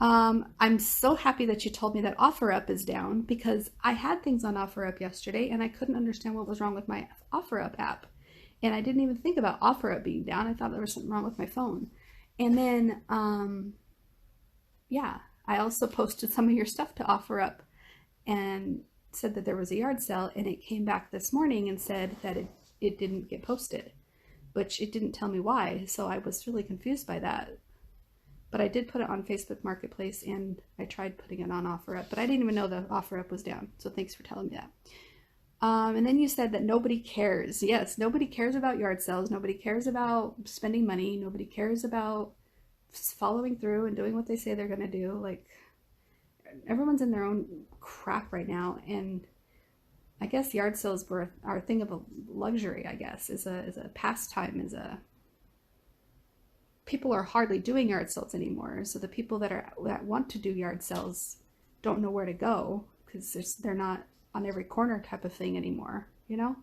I'm so happy that you told me that OfferUp is down, because I had things on OfferUp yesterday and I couldn't understand what was wrong with my OfferUp app. And I didn't even think about OfferUp being down. I thought there was something wrong with my phone. And then, yeah, I also posted some of your stuff to OfferUp and said that there was a yard sale, and it came back this morning and said that it didn't get posted, which it didn't tell me why. So I was really confused by that. But I did put it on Facebook Marketplace, and I tried putting it on OfferUp, but I didn't even know the OfferUp was down. So thanks for telling me that. And then you said that nobody cares. Yes, nobody cares about yard sales. Nobody cares about spending money. Nobody cares about following through and doing what they say they're going to do. Like, everyone's in their own crap right now. And I guess yard sales are a thing of a luxury, I guess, is a pastime, people are hardly doing yard sales anymore. So the people that want to do yard sales don't know where to go, because they're not on every corner type of thing anymore, you know?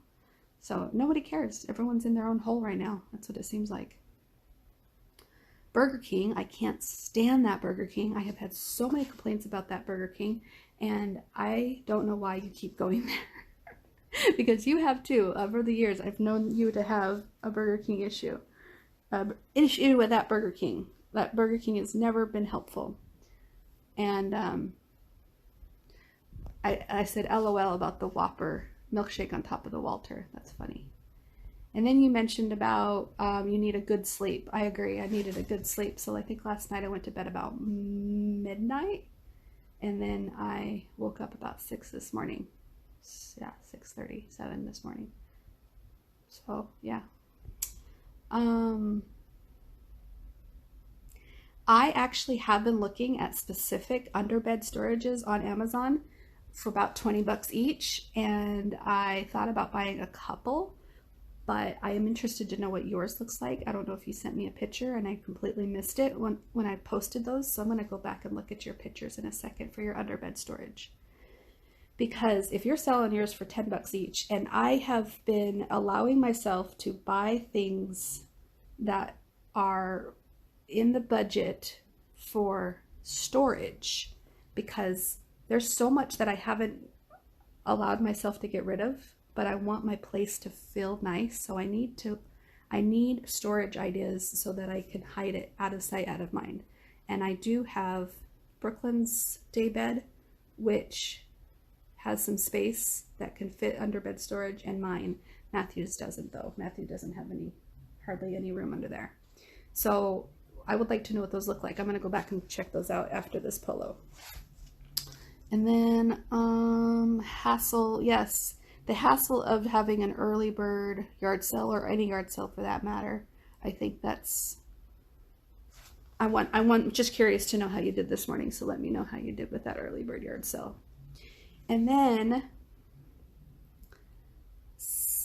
So nobody cares. Everyone's in their own hole right now. That's what it seems like. Burger King, I can't stand that Burger King. I have had so many complaints about that Burger King, and I don't know why you keep going there. Because you have too. Over the years, I've known you to have a Burger King issue. Issue with that Burger King. That Burger King has never been helpful. And I said LOL about the Whopper milkshake on top of the Walter. That's funny. And then you mentioned about you need a good sleep. I agree. I needed a good sleep. So I think last night I went to bed about midnight, and then I woke up about 6 this morning. Yeah, 6:37 this morning. So yeah. I actually have been looking at specific underbed storages on Amazon for about 20 bucks each, and I thought about buying a couple, but I am interested to know what yours looks like. I don't know if you sent me a picture and I completely missed it when I posted those, so I'm going to go back and look at your pictures in a second for your underbed storage. Because if you're selling yours for 10 bucks each, and I have been allowing myself to buy things that are in the budget for storage, because there's so much that I haven't allowed myself to get rid of, but I want my place to feel nice. So I need storage ideas so that I can hide it out of sight, out of mind. And I do have Brooklyn's daybed, which has some space that can fit under bed storage, and mine. Matthew's doesn't though. Matthew doesn't have hardly any room under there. So I would like to know what those look like. I'm going to go back and check those out after this polo. And then hassle, yes, the hassle of having an early bird yard sale, or any yard sale for that matter. I think that's, just curious to know how you did this morning, so let me know how you did with that early bird yard sale. And then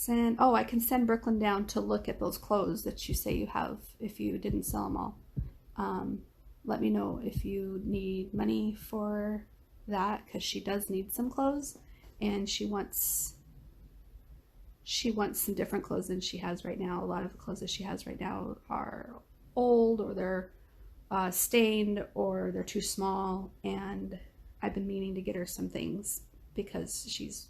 I can send Brooklyn down to look at those clothes that you say you have if you didn't sell them all. Let me know if you need money for that, because she does need some clothes, and she wants some different clothes than she has right now. A lot of the clothes that she has right now are old, or they're stained, or they're too small, and I've been meaning to get her some things because she's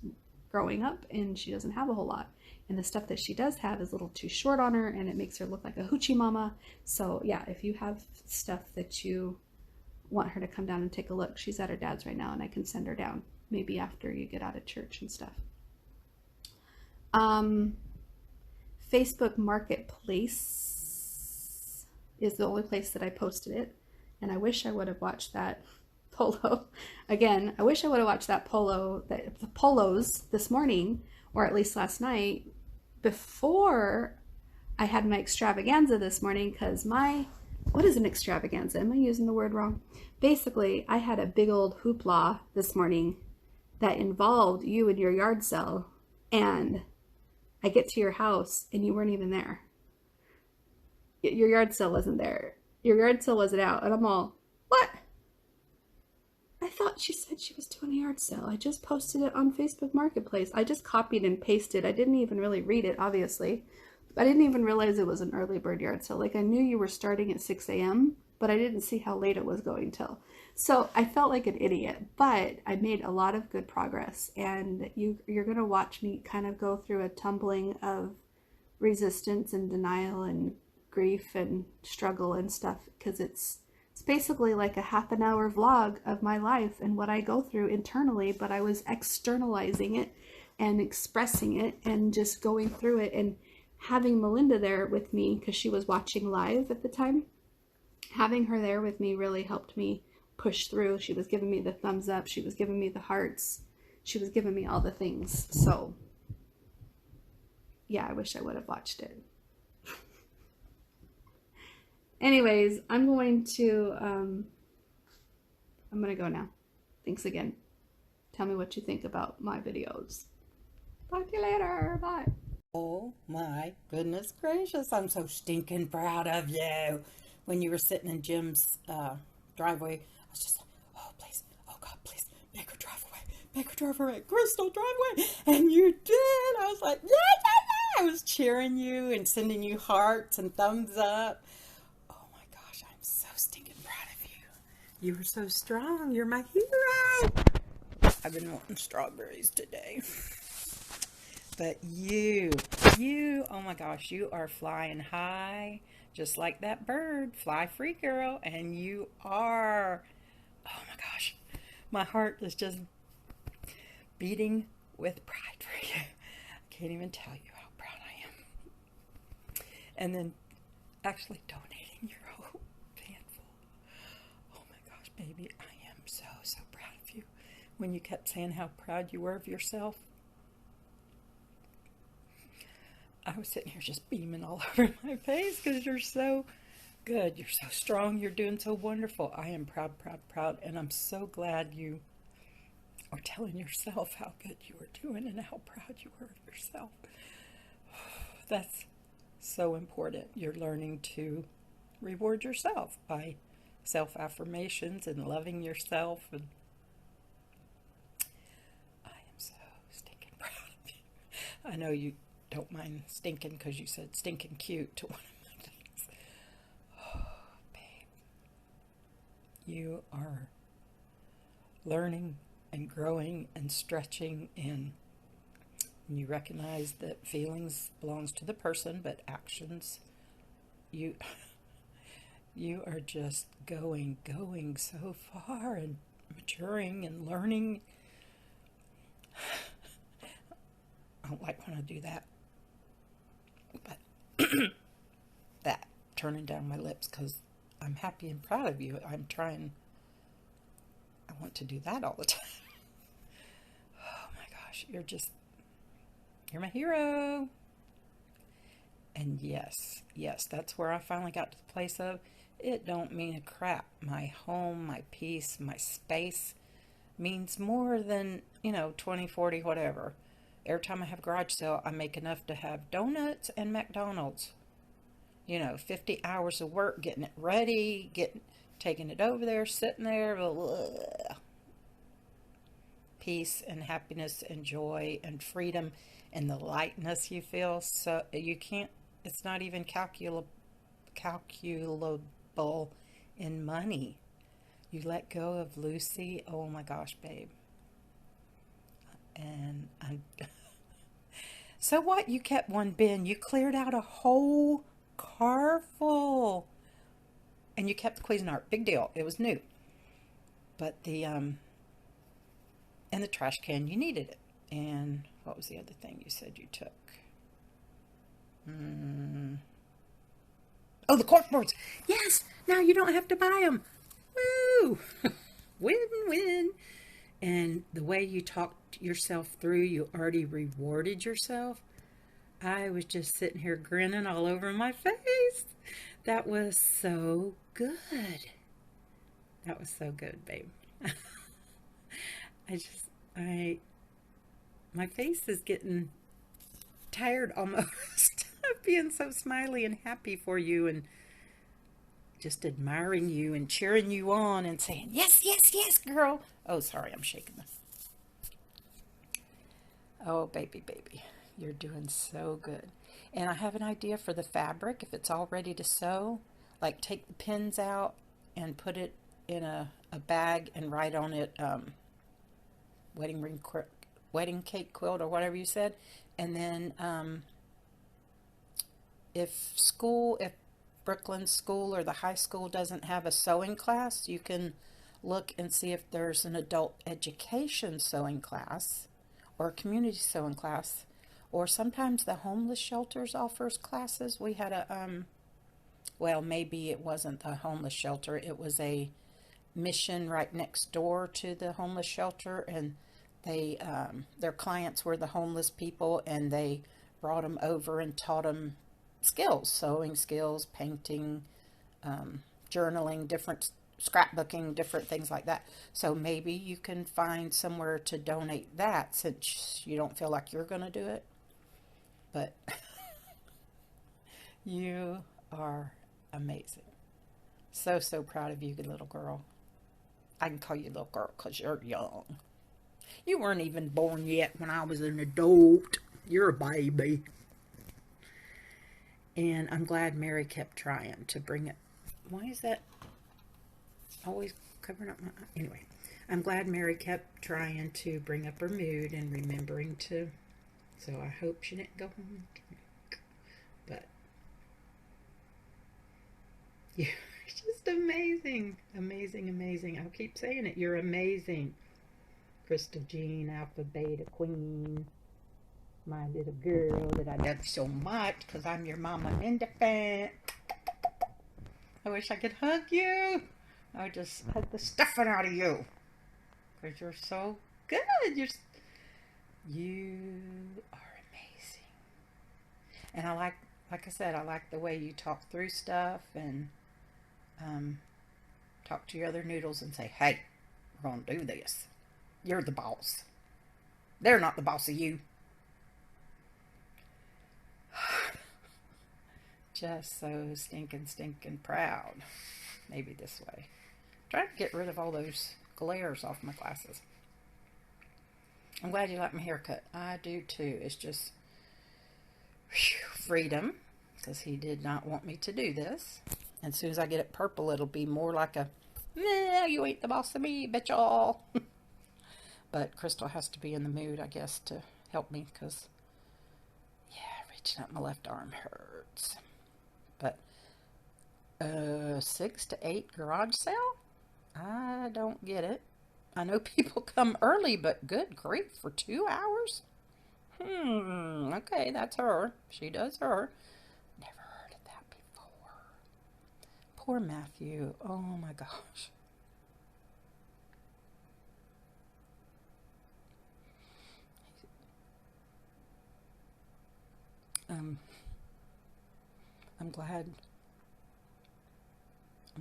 growing up and she doesn't have a whole lot, and the stuff that she does have is a little too short on her, and it makes her look like a hoochie mama. So yeah, if you have stuff that you want her to come down and take a look, she's at her dad's right now, and I can send her down maybe after you get out of church and stuff. Facebook Marketplace is the only place that I posted it, and I wish I would have watched that polo. Again, I wish I would have watched the polos this morning, or at least last night, before I had my extravaganza this morning because what is an extravaganza? Am I using the word wrong? Basically, I had a big old hoopla this morning that involved you and your yard sale, and I get to your house and you weren't even there. Your yard sale wasn't there. Your yard sale wasn't out, and I'm all, what? I thought she said she was doing a yard sale. I just posted it on Facebook Marketplace. I just copied and pasted. I didn't even really read it, obviously. I didn't even realize it was an early bird yard sale. Like, I knew you were starting at 6 a.m., but I didn't see how late it was going till. So I felt like an idiot, but I made a lot of good progress. And you're going to watch me kind of go through a tumbling of resistance and denial and grief and struggle and stuff, because it's basically like a half an hour vlog of my life and what I go through internally, but I was externalizing it and expressing it and just going through it. And having Melinda there with me, because she was watching live at the time, having her there with me really helped me push through. She was giving me the thumbs up. She was giving me the hearts. She was giving me all the things. So yeah, I wish I would have watched it. Anyways, I'm going to go now. Thanks again. Tell me what you think about my videos. Talk to you later. Bye. Oh my goodness gracious, I'm so stinking proud of you. When you were sitting in Jim's driveway, I was just like, oh please, oh God, please, make her drive away, Crystal, drive away. And you did. I was like, yeah. I was cheering you and sending you hearts and thumbs up. Oh my gosh, I'm so stinking proud of you. You were so strong. You're my hero. I've been wanting strawberries today. But you, oh my gosh, you are flying high, just like that bird. Fly free, girl. And you are, oh my gosh, my heart is just beating with pride for you. I can't even tell you how proud I am. And then actually donating your whole handful. Oh my gosh, baby, I am so, so proud of you. When you kept saying how proud you were of yourself, I was sitting here just beaming all over my face because you're so good. You're so strong. You're doing so wonderful. I am proud, proud, proud. And I'm so glad you are telling yourself how good you are doing and how proud you are of yourself. That's so important. You're learning to reward yourself by self-affirmations and loving yourself. And I am so stinking proud of you. I know you don't mind stinking because you said stinking cute to one of my things. Oh, babe. You are learning and growing and stretching, and you recognize that feelings belongs to the person, but actions, you are just going so far and maturing and learning. I don't like when I do that. But that, turning down my lips, because I'm happy and proud of you. I want to do that all the time. Oh my gosh, you're my hero. And yes, that's where I finally got to the place of, it don't mean a crap. My home, my peace, my space means more than, 20, 40, whatever. Every time I have a garage sale, I make enough to have donuts and McDonald's. 50 hours of work getting it ready, taking it over there, sitting there. Blah. Peace and happiness and joy and freedom and the lightness you feel. So you can't, it's not even calculable in money. You let go of Lucy. Oh my gosh, babe. And so what? You kept one bin. You cleared out a whole car full. And you kept the Cuisinart. Big deal. It was new. But and the trash can, you needed it. And what was the other thing you said you took? Oh, the corkboards. Yes, now you don't have to buy them. Woo! Win-win. And the way you talked yourself through, you already rewarded yourself. I was just sitting here grinning all over my face. That was so good. That was so good, babe. I just, I, my face is getting tired almost of being so smiley and happy for you and just admiring you and cheering you on and saying, yes, yes, yes, girl. Oh, sorry, I'm shaking this. Oh, baby, baby, you're doing so good. And I have an idea for the fabric. If it's all ready to sew, like take the pins out and put it in a bag and write on it wedding ring, wedding cake quilt or whatever you said. And then if Brooklyn School or the high school doesn't have a sewing class, you can look and see if there's an adult education sewing class or a community sewing class, or sometimes the homeless shelters offers classes. We had a well, maybe it wasn't the homeless shelter, it was a mission right next door to the homeless shelter, and they their clients were the homeless people, and they brought them over and taught them skills, sewing skills, painting, journaling, different scrapbooking, different things like that. So maybe you can find somewhere to donate that since you don't feel like you're going to do it. But you are amazing. So, so proud of you, good little girl. I can call you little girl because you're young. You weren't even born yet when I was an adult. You're a baby. And I'm glad Mary kept trying to bring it. Why is that always covering up my eye? Anyway, I'm glad Mary kept trying to bring up her mood and remembering to. So I hope she didn't go home. But you're just amazing. Amazing, amazing. I'll keep saying it. You're amazing. Crystal Jean, Alpha Beta Queen. My little girl that I love so much because I'm your mama independent. I wish I could hug you. I would just hug the stuffing out of you because you're so good. You are amazing. And like I said, I like the way you talk through stuff and talk to your other noodles and say, hey, we're going to do this. You're the boss. They're not the boss of you. Just so stinking proud. Maybe this way. Trying to get rid of all those glares off my glasses. I'm glad you like my haircut. I do too. It's just freedom, because he did not want me to do this. And as soon as I get it purple, it'll be more like a, nah, you ain't the boss of me, bitch all. But Crystal has to be in the mood, I guess, to help me, because, yeah, reaching up my left arm hurts. But 6 to 8 garage sale? I don't get it. I know people come early, but good grief, for 2 hours? Okay, that's her. She does her. Never heard of that before. Poor Matthew. Oh my gosh. I'm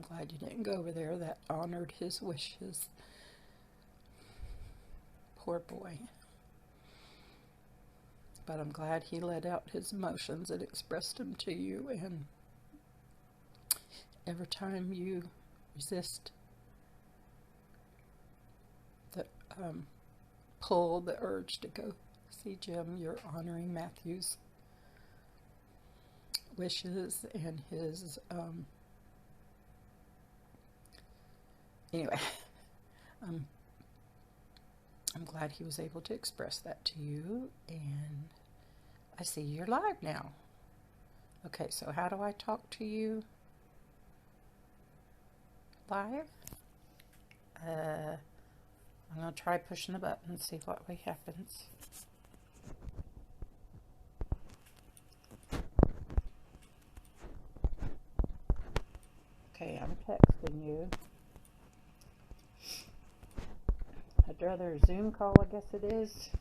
glad you didn't go over there. That honored his wishes. Poor boy. But I'm glad he let out his emotions and expressed them to you. And every time you resist the pull, the urge to go see Jim, you're honoring Matthew's wishes and his anyway. I'm glad he was able to express that to you, and I see you're live now. Okay, so how do I talk to you live? I'm going to try pushing the button and see what way happens. Okay, I'm texting you. I'd rather a Zoom call, I guess it is,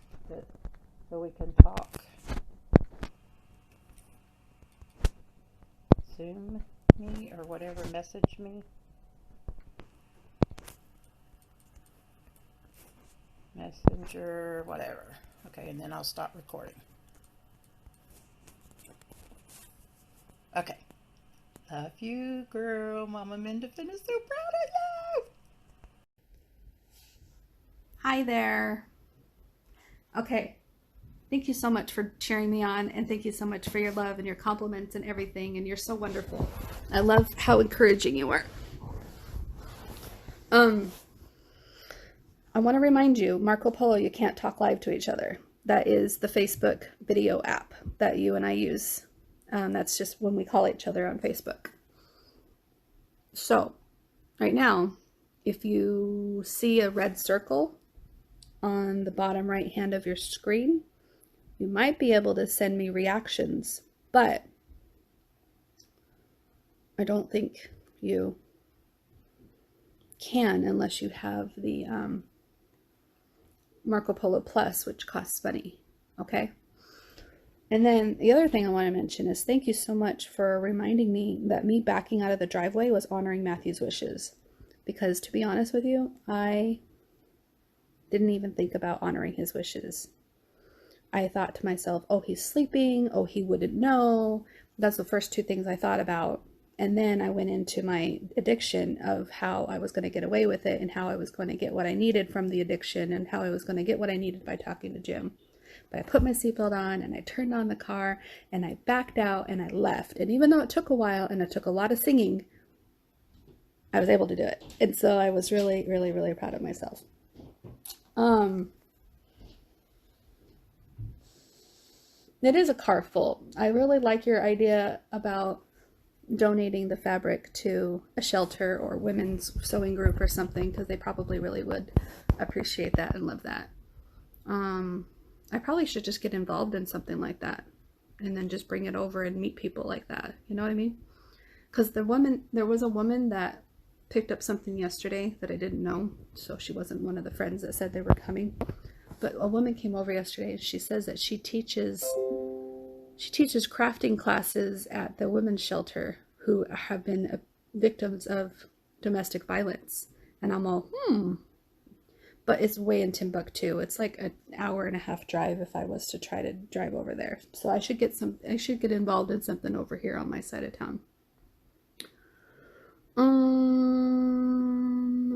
so we can talk. Zoom me or whatever, message me. Messenger, whatever. Okay, and then I'll stop recording. Okay. Love you, girl. Mama Mendefin is so proud of you. Hi there. Okay. Thank you so much for cheering me on, and thank you so much for your love and your compliments and everything, and you're so wonderful. I love how encouraging you are. I want to remind you, Marco Polo, you can't talk live to each other. That is the Facebook video app that you and I use. That's just when we call each other on Facebook. So, right now, if you see a red circle on the bottom right hand of your screen, you might be able to send me reactions, but I don't think you can unless you have the Marco Polo Plus, which costs money. Okay. And then the other thing I want to mention is thank you so much for reminding me that me backing out of the driveway was honoring Matthew's wishes. Because to be honest with you, I didn't even think about honoring his wishes. I thought to myself, oh, he's sleeping. Oh, he wouldn't know. That's the first two things I thought about. And then I went into my addiction of how I was going to get away with it and how I was going to get what I needed from the addiction and how I was going to get what I needed by talking to Jim. But I put my seatbelt on and I turned on the car and I backed out and I left. And even though it took a while and it took a lot of singing, I was able to do it. And so I was really, really, really proud of myself. It is a car full. I really like your idea about donating the fabric to a shelter or women's sewing group or something, because they probably really would appreciate that and love that. I probably should just get involved in something like that and then just bring it over and meet people like that. You know what I mean? Because there was a woman that picked up something yesterday that I didn't know, so she wasn't one of the friends that said they were coming. But a woman came over yesterday and she says that she teaches crafting classes at the women's shelter who have been victims of domestic violence. And I'm all, But it's way in Timbuktu. It's like an hour and a half drive if I was to try to drive over there. So I should get involved in something over here on my side of town.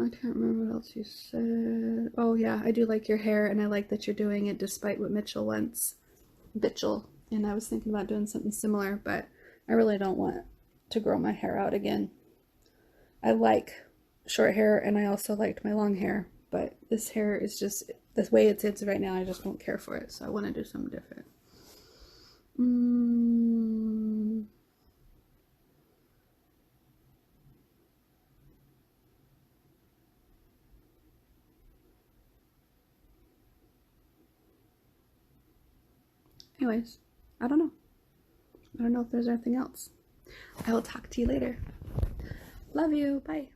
I can't remember what else you said. Oh yeah, I do like your hair, and I like that you're doing it despite what Mitchell wants. Mitchell. And I was thinking about doing something similar, but I really don't want to grow my hair out again. I like short hair, and I also liked my long hair, but this hair is just, the way it sits right now, I just don't care for it, so I want to do something different. Anyways, I don't know. I don't know if there's anything else. I will talk to you later. Love you. Bye.